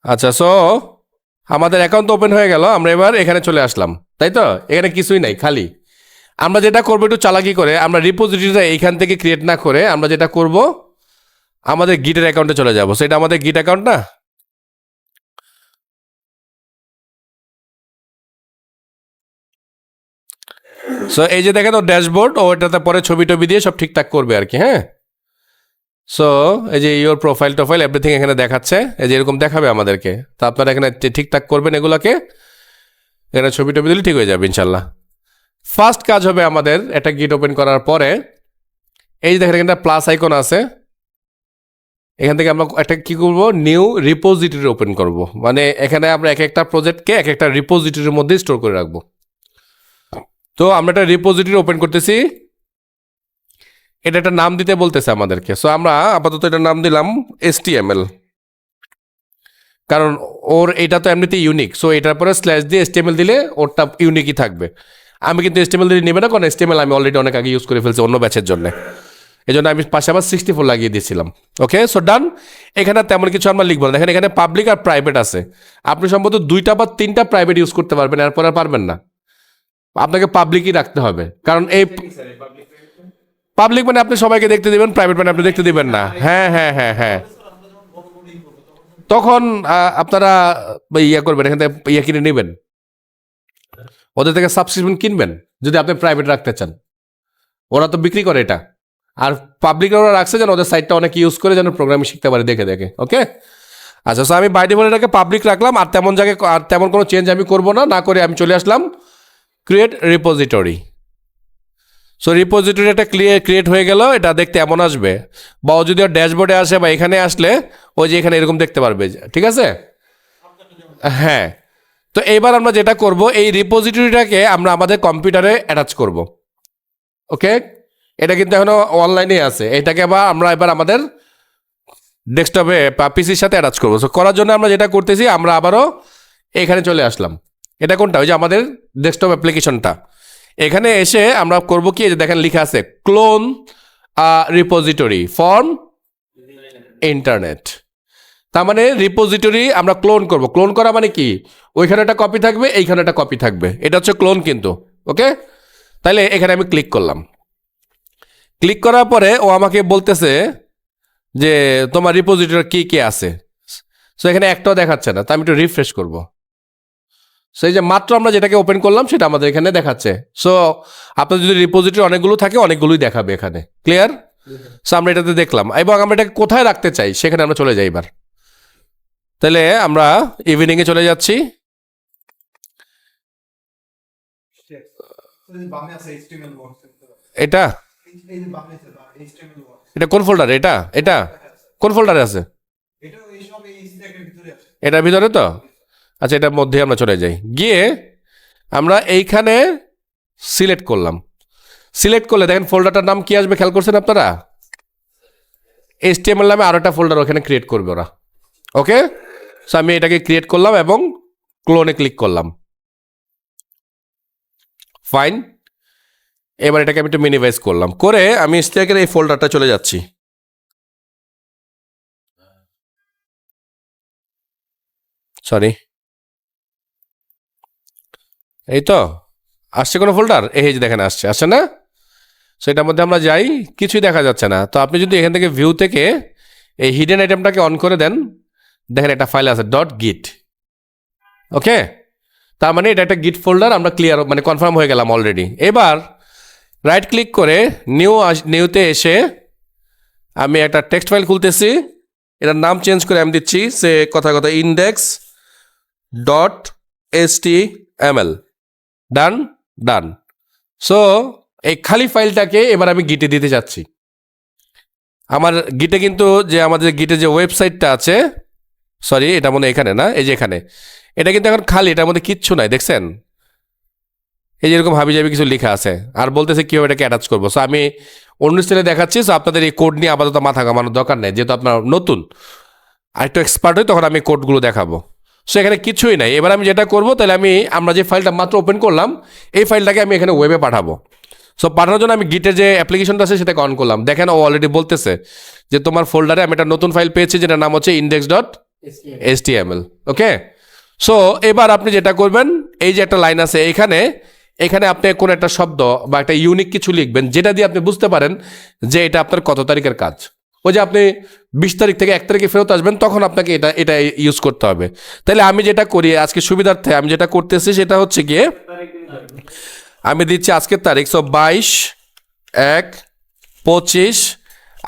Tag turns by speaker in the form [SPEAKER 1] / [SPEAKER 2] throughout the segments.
[SPEAKER 1] আচ্ছা, সো আমাদের account open হয়ে গেল। আমরা এবার এখানে চলে আসলাম, তাই তো? এখানে কিছুই নাই, খালি। আমরা যেটা করবো একটু চালাকি করে, আমরা রিপোজিটরিটা এইখান থেকে ক্রিয়েট না করে আমরা যেটা করব, আমাদের গিটের অ্যাকাউন্টে চলে যাব। সেটা আমাদের গিট অ্যাকাউন্ট না? সো এই যে দেখেন ও ড্যাশবোর্ড, ও এটাতে পরে ছবি টবি দিয়ে সব ঠিকঠাক করবে আর কি। হ্যাঁ, সো এই যে ইওর প্রোফাইল টোফাইল এভরিথিং এখানে দেখাচ্ছে, এই যে এরকম দেখাবে আমাদেরকে। তো আপনারা এখানে ঠিকঠাক করবেন এগুলাকে, এখানে ছবি টবি দিলে ঠিক হয়ে যাবে ইনশাল্লাহ। ফার্স্ট কাজ হবে আমাদের একটা গিট ওপেন করার পরে, এই যে দেখেন এখানে প্লাস আইকন আছে, এখান থেকে আমরা একটা কি করব, নিউ রিপোজিটরি ওপেন করব। মানে এখানে আমরা এক একটা প্রজেক্টকে এক একটা রিপোজিটরির মধ্যে স্টোর করে রাখবো। তো আমরা একটা রিপোজিটরি ওপেন করতেছি, এটা একটা নাম দিতে বলতেছে আমাদেরকে। সো আমরা আপাতত এটার নাম দিলাম HTML, কারণ ওর এটা তো এমনিতে ইউনিক। সো এটার পরে স্ল্যাশ দিয়ে HTML দিলে ওরটা ইউনিকই থাকবে। আমি কিন্তু HTML দিয়ে নেবে না, কারণ HTML আমি অলরেডি অনেক আগে ইউজ করে ফেলছি অন্য ব্যাচের জন্য। এই জন্য আমি পাশে আবার 64 লাগিয়ে দিয়েছিলাম। ওকে, সো ডান। এখানে তেমন কিছু আমরা লিখবো না। দেখেন এখানে পাবলিক আর প্রাইভেট আছে। আপনি সম্ভবত 2টা বা 3টা প্রাইভেট ইউজ করতে পারবেন, এরপর আর পারবেন না। আপনাকে পাবলিকই রাখতে হবে, কারণ এই পাবলিক মানে আপনি সবাইকে দেখতে দিবেন, প্রাইভেট মানে আপনি দেখতে দিবেন না। হ্যাঁ হ্যাঁ হ্যাঁ হ্যাঁ, তখন আপনারা ইয়ে করবেন, এখান থেকে ইয়ে কিনে নেবেন, ওদের থেকে সাবস্ক্রিপশন কিনবেন যদি আপনি প্রাইভেট রাখতে চান। ওরা তো বিক্রি করে এটা। আর পাবলিক ওরা রাখছে যেন ওদের সাইটটা অনেক ইউজ করে যেন প্রোগ্রামিং শিখতে পারে দেখে দেখে। ওকে, আচ্ছা, সো আমি বাই ডিফল্ট এটাকে পাবলিক রাখলাম। আর তেমন জায়গায় আর তেমন কোনো চেঞ্জ আমি করবো না, না করে আমি চলে আসলাম ক্রিয়েট রিপোজিটরি। সো রিপোজিটরি একটা ক্রিয়েট হয়ে গেল। এটা দেখতে এমন আসবে, বা ও যদি ওর ড্যাশবোর্ডে আসে বা এখানে আসলে ওই যে এখানে এরকম দেখতে পারবে। ঠিক আছে, হ্যাঁ। তো এইবার আমরা যেটা করব, এই রিপোজিটরিটাকে আমরা আমাদের কম্পিউটারে অ্যাটাচ করব। ওকে, এটা কিন্তু এখনো অনলাইনে আছে। এটাকে আবার আমরা এবার আমাদের ডেস্কটপে বা পিসির সাথে অ্যাটাচ করবো। সো করার জন্য আমরা যেটা করতেছি, আমরা আবারও এখানে চলে আসলাম। এটা কোনটা? ওই যে আমাদের ডেস্কটপ অ্যাপ্লিকেশনটা। এখানে এসে আমরা করব কি, যে দেখেন লেখা আছে ক্লোন রিপোজিটরি ফর ইন্টারনেট। তার মানে রিপোজিটরি আমরা ক্লোন করব। ক্লোন করা মানে কি, ওইখানে একটা কপি থাকবে, এইখানে একটা কপি থাকবে, এটা হচ্ছে ক্লোন কিন্তু। ওকে, তাহলে এখানে আমি ক্লিক করলাম। ক্লিক করার পরে ও আমাকে বলতেছে যে তোমার রিপোজিটরি কি কি আছে। সো এখানে একটাও দেখাচ্ছে না, তো আমি একটু রিফ্রেশ করব। সেই যে মাত্র আমরা যেটাকে ওপেন করলাম সেটা আমাদের এখানে দেখাচ্ছে। সো আপনার যদি রিপোজিটরি অনেকগুলো থাকে, অনেকগুলোই দেখাবে এখানে। ক্লিয়ার? সো আমরা এটাতে দেখলাম, এবং আমরা এটাকে কোথায় রাখতে চাই সেখানে আমরা চলে যাই এবার। তাহলে আমরা ইভিনিংয়ে চলে যাচ্ছি। এটা এটা কোন ফোল্ডারে? এটা এটা কোন ফোল্ডারে আছে? এটার ভিতরে তো? আচ্ছা, এটার মধ্যে আমরা চলে যাই। গিয়ে আমরা এইখানে সিলেক্ট করলাম। সিলেক্ট করলে দেখেন ফোল্ডারটার নাম কি আসবে, খেয়াল করছেন আপনারা? HTML নামে আরো একটা ফোল্ডার ওখানে ক্রিয়েট করবে ওরা। ওকে, সো আমি এটাকে ক্রিয়েট করলাম এবং ক্লোনে ক্লিক করলাম। ফাইন, এবার এটাকে আমি একটু মিনিমাইজ করলাম, করে আমি স্ট্যাকের এই ফোল্ডারটা চলে যাচ্ছি। সরি, এই তো আসছে কোনো ফোল্ডার, এই যে দেখেন আসছে, আসছে না? সেটার মধ্যে আমরা যাই, কিছুই দেখা যাচ্ছে না। তো আপনি যদি এখান থেকে ভিউ থেকে এই হিডেন আইটেমটাকে অন করে দেন, দেখেন একটা ফাইল আছে .git। ওকে, তার মানে এটা একটা গিট ফোল্ডার, আমরা ক্লিয়ার মানে কনফার্ম হয়ে গেলাম অলরেডি। এবার রাইট ক্লিক করে নিউতে এসে আমি একটা টেক্সট ফাইল খুলতেছি। এটার নাম চেঞ্জ করে আমি দিচ্ছি সে কথা index.html। ডান, ডান। সো এই খালি ফাইলটাকে এবার আমি গিটে দিতে যাচ্ছি। আমার গিটে কিন্তু যে আমাদের গিটে যে ওয়েবসাইটটা আছে, সরি এটা মনে এখানে না, এই যে এখানে, এটা কিন্তু এখন খালি, এটার মধ্যে কিচ্ছু নাই, দেখছেন? এই যেরকম হাবি জাবি কিছু লেখা আছে, আর বলতেছে কীভাবে এটাকে অ্যাটাচ করবো। সো আমি অন্য স্টাইলে দেখাচ্ছি। সো আপনাদের এই কোড নিয়ে আপাতত মাথা ঘামানোর দরকার নেই, যেহেতু আপনার নতুন। আর একটু এক্সপার্ট হই তখন আমি কোডগুলো দেখাবো। সো এখানে কিছুই নাই। এবার আমি যেটা করবো, তাহলে আমরা যে ফাইলটা মাত্র ওপেন করলাম, এই ফাইলটাকে আমি এখানে ওয়েবে পাঠাবো। সো পাঠানোর জন্য আমি গিটের যে অ্যাপ্লিকেশনটা আছে সেটাকে অন করলাম। দেখেন ও অলরেডি বলতেছে যে তোমার ফোল্ডারে আমি একটা নতুন ফাইল পেয়েছি, যেটার নাম হচ্ছে index.html। HTML, ওকে। সো এবার আপনি যেটা করবেন, এই যে একটা লাইন আছে এখানে, এখানে আপনি কোন একটা শব্দ বা একটা ইউনিক কিছু লিখবেন যেটা দিয়ে আপনি বুঝতে পারেন যে এটা আপনার কত তারিখের কাজ। ওই যে আপনি 20 তারিখ থেকে 1 তারিখে ফেরত আসবেন, তখন আপনাকে এটা এটা ইউজ করতে হবে। তাহলে আমি যেটা করি আজকে সুবিধার্থে, আমি যেটা করতেছি সেটা হচ্ছে গিয়ে আমি দিচ্ছি আজকের তারিখ, সো 22/1/25,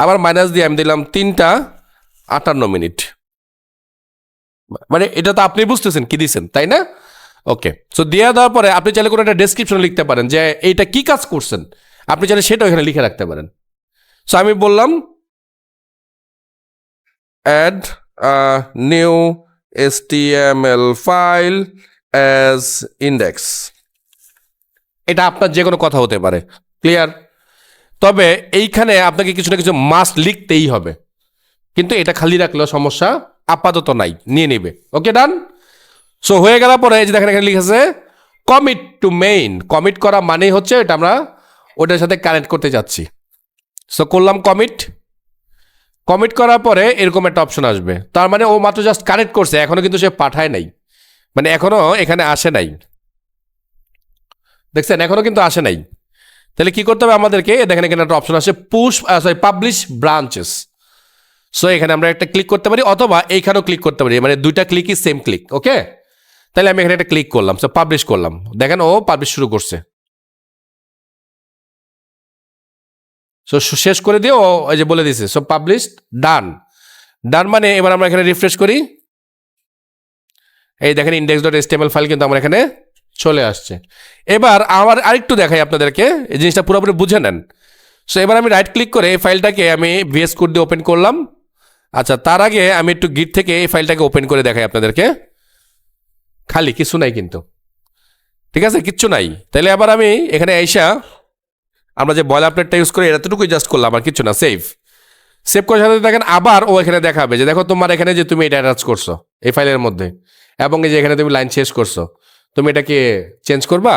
[SPEAKER 1] আবার মাইনাস দিয়ে আমি দিলাম 3টা 58 মিনিট। মানে এটা তো আপনি বুঝতেছেন কি দিচ্ছেন, তাই না? ওকে, সো দিয়ে দেওয়ার পরে আপনি চাইলে কোনো একটা ডেসক্রিপশন লিখতে পারেন যে এইটা কি কাজ করছেন, আপনি চাইলে সেটা এখানে লিখে রাখতে পারেন। সো আমি বললাম add new HTML file as index. এটা আপনার যে কোনো কথা হতে পারে, ক্লিয়ার? তবে এইখানে আপনাকে কিছু না কিছু মাস্ট লিখতেই হবে, কিন্তু এটা খালি রাখলেও সমস্যা আপাতত নাই, নিয়ে নেবে। ওকে, ডান। সো হয়ে গেল পরে এই যে দেখেন এখানে লিখেছে কমিট টু মেইন। কমিট করা মানেই হচ্ছে এটা আমরা ওটার সাথে কানেক্ট করতে যাচ্ছি। সো করলাম কমিট। কমিট করার পরে এরকম একটা অপশন আসবে, তার মানে ও মাত্র জাস্ট কানেক্ট করছে, এখনো কিন্তু সে পাঠায় নাই, মানে এখনো এখানে আসে নাই, দেখছেন এখনো কিন্তু আসে নাই। তাহলে কি করতে হবে আমাদেরকে, দেখেন এখানে একটা অপশন আছে push sorry publish branches. So এখানে আমরা একটা ক্লিক করতে পারি অথবা এইখানেও ক্লিক করতে পারি, মানে দুইটা ক্লিকই সেম ক্লিক। ওকে, তাহলে আমি এখানে একটা ক্লিক করলাম, সো পাবলিশ করলাম, দেখেন ও পাবলিশ শুরু করছে। সো শেষ করে দিয়ে ও এই যে বলে দিছে সো পাবলিশ ডান। ডান মানে এবার আমরা এখানে রিফ্রেশ করি, এই দেখেন index.html ফাইল কিন্তু আমার এখানে চলে আসছে। এবার আমার আরেকটু দেখাই আপনাদেরকে, এই জিনিসটা পুরোপুরি বুঝে নেন। সো এবার আমি রাইট ক্লিক করে এই ফাইলটাকে আমি VS কোড দিয়ে ওপেন করলাম। আচ্ছা, তার আগে আমি একটু গিট থেকে এই ফাইলটাকে ওপেন করে দেখাই আপনাদেরকে, খালি কিছু নাই কিন্তু, ঠিক আছে, কিচ্ছু নাই। তাহলে আবার আমি এখানে আইসা আমরা যে বয়লার প্লেটটা ইউজ করি এতটুকুই জাস্ট করলাম, আর কিছু না। সেভ করার সাথে দেখেন আবার ও এখানে দেখাবে যে দেখো তোমার এখানে যে তুমি এটা অ্যাটাচ করছো এই ফাইলের মধ্যে, এবং এই যে এখানে তুমি লাইন শেষ করছো, তুমি এটাকে চেঞ্জ করবা।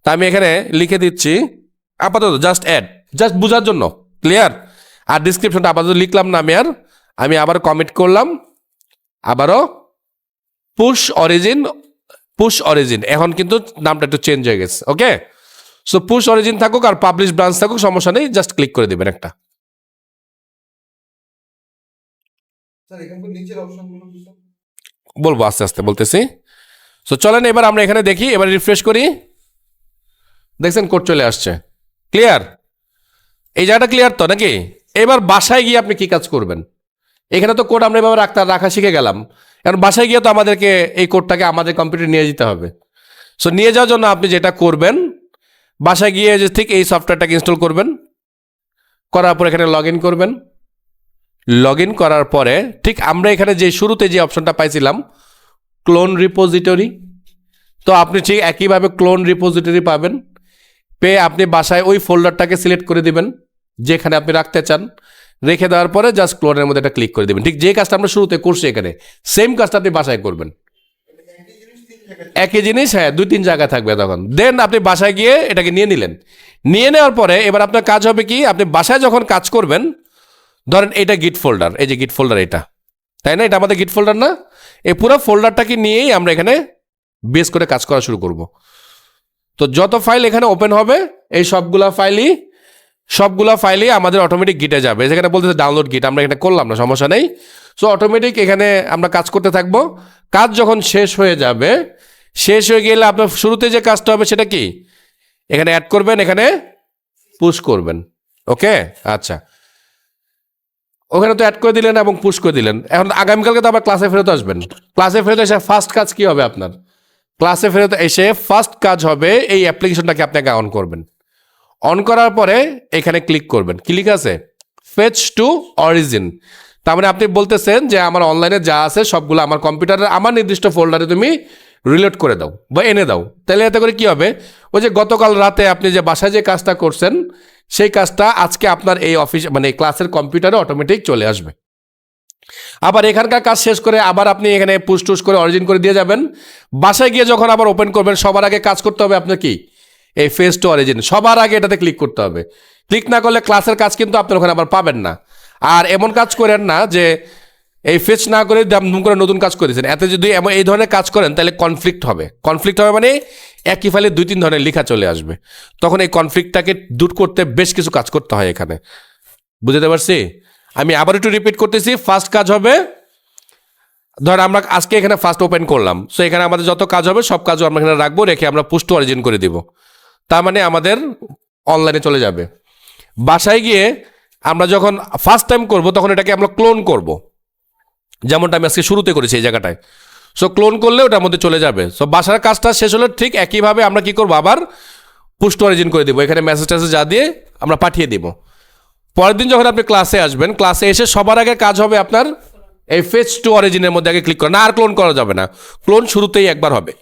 [SPEAKER 1] তা আমি এখানে লিখে দিচ্ছি আপাতত জাস্ট অ্যাড, জাস্ট বোঝার জন্য, ক্লিয়ার? আর ডিসক্রিপশনটা আপাতত লিখলাম না আমি আবার কমিট করলাম, আবারও পুশ অরিজিন, এখন কিন্তু নামটা একটু চেঞ্জ হয়ে গেছে। ওকে, সো পুশ অরিজিন থাকুক আর পাবলিশ ব্রাঞ্চ থাকুক সমস্যা নেই, জাস্ট ক্লিক করে দিবেন একটা। বলবো আস্তে আস্তে বলতেছি। সো চলেন এবার আমরা এখানে দেখি, এবার রিফ্রেশ করি, দেখছেন কোড চলে আসছে, ক্লিয়ার? এই জায়গাটা ক্লিয়ার তো নাকি? এবার বাসায় গিয়ে আপনি কি কাজ করবেন? এখানে তো কোড আমরা এভাবে রাখা শিখে গেলাম, কারণ বাসায় গিয়ে তো আমাদেরকে এই কোডটাকে আমাদের কম্পিউটারে নিয়ে যেতে হবে। সো নিয়ে যাওয়ার জন্য আপনি যেটা করবেন, বাসায় গিয়ে যে ঠিক এই সফটওয়্যারটাকে ইনস্টল করবেন, করার পর এখানে লগ ইন করবেন। লগ ইন করার পরে ঠিক আমরা এখানে যে শুরুতে যে অপশনটা পাইছিলাম ক্লোন রিপোজিটরি, তো আপনি ঠিক একইভাবে ক্লোন রিপোজিটরি পাবেন, পেয়ে আপনি বাসায় ওই ফোল্ডারটাকে সিলেক্ট করে দিবেন যেখানে আপনি রাখতে চান। রেখে দেওয়ার পরে জাস্ট ক্লোনের মধ্যে একটা ক্লিক করে দেবেন, ঠিক যে কাজটা আমরা শুরুতে করছি এখানে সেম কাজটা আপনি বাসায় করবেন। একই জিনিস, হ্যাঁ, 2-3 জায়গায় থাকবে তখন। দেন আপনি বাসায় গিয়ে এটাকে নিয়ে নিলেন। নিয়ে নেওয়ার পরে এবার আপনার কাজ হবে কি, আপনি বাসায় যখন কাজ করবেন, ধরেন এটা গিট ফোল্ডার, এই যে গিট ফোল্ডার এটা, তাই না? এটা আমাদের গিট ফোল্ডার না? এই পুরো ফোল্ডারটাকে নিয়েই আমরা এখানে বেস করে কাজ করা শুরু করব। তো যত ফাইল এখানে ওপেন হবে এই সবগুলা ফাইলই আমাদের অটোমেটিক গিটে যাবে। যেখানে বলতেছে ডাউনলোড গিট, আমরা এখানে করলাম না, সমস্যা নেই। সো অটোমেটিক এখানে আমরা কাজ করতে থাকবো। কাজ যখন শেষ হয়ে যাবে, শেষ হয়ে গেলে আপনার শুরুতে যে কাজটা হবে সেটা কি, এখানে অ্যাড করবেন, এখানে পুশ করবেন। ওকে, আচ্ছা, ওখানে তো অ্যাড করে দিলেন এবং পুশ করে দিলেন। এখন আগামীকালকে তো আবার ক্লাসে ফেরত আসবেন। ক্লাসে ফেরত এসে ফার্স্ট কাজ কি হবে আপনার? ক্লাসে ফেরত এসে ফার্স্ট কাজ হবে এই অ্যাপ্লিকেশনটাকে আপনাকে অন করবেন। অন করার পরে এখানে ক্লিক করবেন, ক্লিক আছে ফেচ টু অরিজিন। তার মানে আপনি বলতেছেন যে আমার অনলাইনে যা আছে সবগুলো আমার কম্পিউটারে আমার নির্দিষ্ট ফোল্ডারে তুমি রিলোড করে দাও বা এনে দাও। তাহলে এতে করে কি হবে, ওই যে গতকাল রাতে আপনি যে বাসায় যে কাজটা করছেন সেই কাজটা আজকে আপনার এই অফিস মানে ক্লাসের কম্পিউটারে অটোমেটিক চলে আসবে। আবার এখানকার কাজ শেষ করে আবার আপনি এখানে পুশ টুস করে অরিজিন করে দিয়ে যাবেন। বাসায় গিয়ে যখন আবার ওপেন করবেন সবার আগে কাজ করতে হবে আপনার কি, এই ফেস টু অরিজিন, সবার আগে এটাতে ক্লিক করতে হবে। ক্লিক না করলে ক্লাসের কাজ কিন্তু আপনার ওখানে আবার পাবেন না। আর এমন কাজ করেন না যে এই ফেচ না করে দাম করে নতুন কাজ করেছেন, এতে যদি এই ধরনের কাজ করেন তাহলে কনফ্লিক্ট হবে মানে একই ফাইলে 2-3 ধরনের লেখা চলে আসবে, তখন এই কনফ্লিক্টটাকে দূর করতে বেশ কিছু কাজ করতে হয় এখানে, বুঝতে পারছি? আমি আবার একটু রিপিট করতেছি। ফার্স্ট কাজ হবে, ধর আমরা আজকে এখানে ফার্স্ট ওপেন করলাম, সো এখানে আমাদের যত কাজ হবে সব কাজও আমরা এখানে রাখবো, রেখে আমরা পুশ টু অরিজিন করে দিব। তার মানে আমাদের অনলাইনে চলে যাবে। বাসায় গিয়ে আমরা যখন ফার্স্ট টাইম করব তখন এটাকে আমরা ক্লোন করব, যেমনটা আমি আজকে শুরুতে করেছি এই জায়গাটায়। সো ক্লোন করলে ওটার মধ্যে চলে যাবে। সো বাসার কাজটা শেষ হলে ঠিক একইভাবে আমরা কি করবো, আবার পুশ টু অরিজিন করে দিব, এখানে মেসেজ টেসেজ যা দিয়ে আমরা পাঠিয়ে দিব। পরের দিন যখন আপনি ক্লাসে আসবেন, ক্লাসে এসে সবার আগে কাজ হবে আপনার এই ফেচ টু অরিজিনের মধ্যে আগে ক্লিক করা, না আর ক্লোন করা যাবে না, ক্লোন শুরুতেই একবার হবে।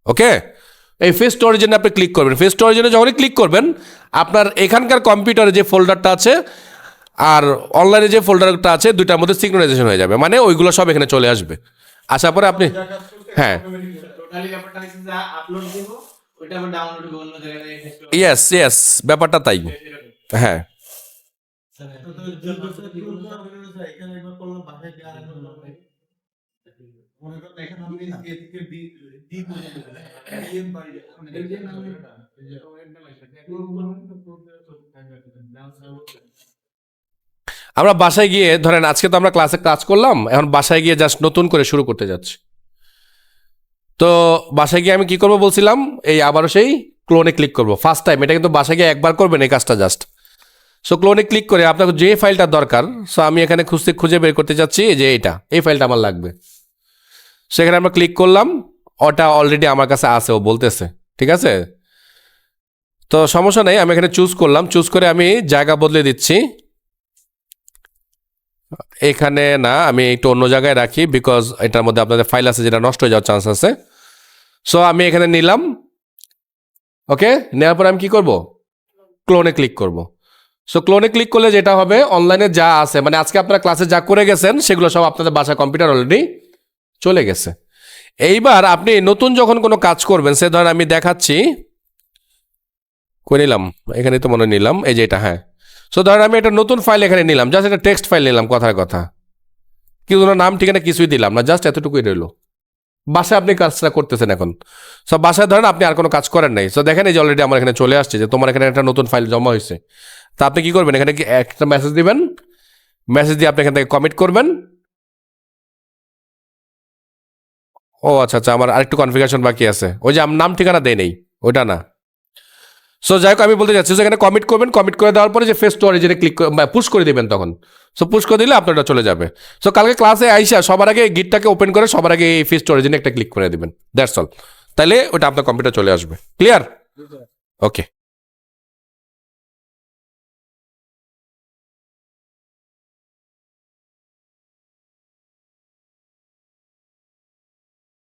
[SPEAKER 1] ওকে, এই ফেচ টু অরিজিনে আপনি ক্লিক করবেন। ফেচ টু অরিজিনে যখনই ক্লিক করবেন, আপনার এখানকার কম্পিউটারে যে ফোল্ডারটা আছে আর অনলাইনে যে ফোল্ডারটা আছে দুইটার মধ্যে সিঙ্ক্রোনাইজেশন হয়ে যাবে, মানে ওইগুলো সব এখানে চলে আসবে। আসার পরে আপনি হ্যাঁ ইয়েস ব্যাপারটা তাই। হ্যাঁ আমরা বাসায় গিয়ে ধরেন আজকে তো আমরা ক্লাসে কাজ করলাম, এখন বাসায় গিয়ে জাস্ট নতুন করে শুরু করতে যাচ্ছি। তো বাসায় গিয়ে আমি কি করবো বলছিলাম, এই আবারও সেই ক্লোনে ক্লিক করবো ফার্স্ট টাইম। এটা কিন্তু বাসায় গিয়ে একবার করবেন এই কাজটা জাস্ট। সো ক্লোনে ক্লিক করে আপনার যে ফাইলটা দরকার, সো আমি এখানে খুঁজে বের করতে চাচ্ছি যে এই ফাইলটা আমার লাগবে। সেখানে আমরা ক্লিক করলাম, ওটা অলরেডি আমার কাছে আছে, ও বলতেছে ঠিক আছে। তো সমস্যা নেই, আমি এখানে চুজ করলাম, চুজ করে আমি জায়গা বদলে দিচ্ছি। এখানে না, আমি একটু অন্য জায়গায় রাখি, বিকজ এটার মধ্যে আপনাদের ফাইল আছে যেটা নষ্ট হয়ে যাওয়ার চান্স আছে। সো আমি এখানে নিলাম। ওকে, নেওয়ার পর আমি কি করব, ক্লোনে ক্লিক করব। সো ক্লোনে ক্লিক করলে যেটা হবে, অনলাইনে যা আছে মানে আজকে আপনারা ক্লাসে যা করে গেছেন সেগুলো সব আপনাদের বাসা কম্পিউটার অলরেডি চলে গেছে। এইবার আপনি নতুন যখন কোনো কাজ করবেন, সে ধরেন আমি দেখাচ্ছি, করে নিলাম এখানে, তো মনে নিলাম এই যে এটা। হ্যাঁ, সো ধরেন আমি একটা নতুন ফাইল এখানে নিলাম, জাস্ট একটা টেক্সট ফাইল নিলাম, কথার কথা, কি কোনো নাম ঠিকানা কিছুই দিলাম না, জাস্ট এতটুকুই রইলো। বাসায় আপনি কাজটা করতেছেন এখন। সব বাসায় ধরেন আপনি আর কোনো কাজ করেন নাই, সো দেখেন এই যে অলরেডি আমার এখানে চলে আসছে যে তোমার এখানে একটা নতুন ফাইল জমা হয়েছে। তা আপনি কি করবেন, এখানে একটা মেসেজ দিবেন, মেসেজ দিয়ে আপনি এখান থেকে কমিট করবেন। ও আচ্ছা আচ্ছা, আমার আরেকটু কনফিগারেশন বাকি আছে, ওই যে নাম ঠিকানা দেয় নেই ওইটা না। সো যাই হোক, আমি বলতে চাচ্ছি সেখানে কমিট করবেন, কমিট করে দেওয়ার পরে যে ফেস টু অরিজিনে ক্লিক পুশ করে দিবেন তখন। সো পুশ করে দিলে আপনারটা চলে যাবে। সো কালকে ক্লাসে আইসা সবার আগে গিটটাকে ওপেন করে সবার আগে এই ফেস টু অরিজিনে একটা ক্লিক করে দিবেন, দ্যাটস অল। তাহলে ওটা আপনার কম্পিউটার চলে আসবে। ক্লিয়ার? ওকে।